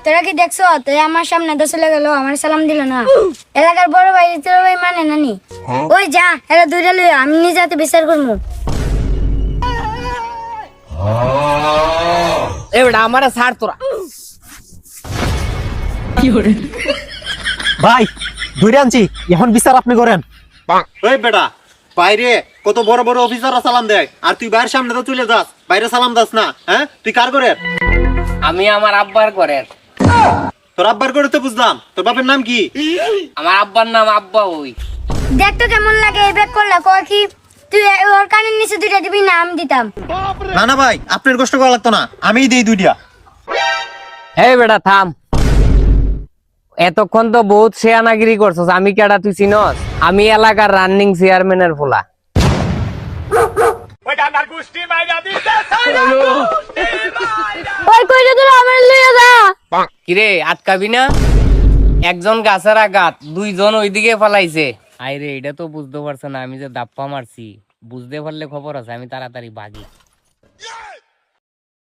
তোরা কি দেখছো তুই আমার সামনে তো চলে গেল, আমার সালাম দিল না। এলাকার বড় ভাই তোর ভাই মানে নানি। ওই যা এরা দুইটা লই, আমি নিজে হাতে বিচার করবো। এ বেটা আমারে ছাড় তোরা। ভাই ধরে আনছি, এখন বিচার আপনি করেন। ওই বেটা বাইরে কত বড় বড় অফিসাররা সালাম দেয়, আর তুই বাইরের সামনে তো চলে যাস, বাইরে সালাম দাস না। হ্যাঁ তুই কার করে? আমি আমার আব্বার ঘরের। তোর আব্বার করে তো বুঝলাম, তোর বাপের নাম কি? আমার আব্বার নাম আব্বা। ওই দেখ তো কেমন লাগে এই ব্যাগ করলা, কয় কি তুই ওর কানের নিচে দুইটা দিবি না আমি দিতাম। না না ভাই, আপনার কষ্ট করা লাগতো না, আমিই দিই দুইটা। এই বেটা থাম, এতক্ষণ তো বহুত শেয়ানাগিরি করছস। আমি কেডা তুই চিনস? আমি এলাকার রানিং চেয়ারম্যানের ফোলা। ওই কইরা দিল আমার লইয়া যা। কিরে আটকাবি না? একজন গাছের আঘাত, দুইজন ওইদিকে ফালাইছে। আইরে এটা তো বুঝতে পারছে না আমি যে দাপ্পা মারছি। বুঝতে পারলে খবর আছে, আমি তাড়াতাড়ি ভাগি।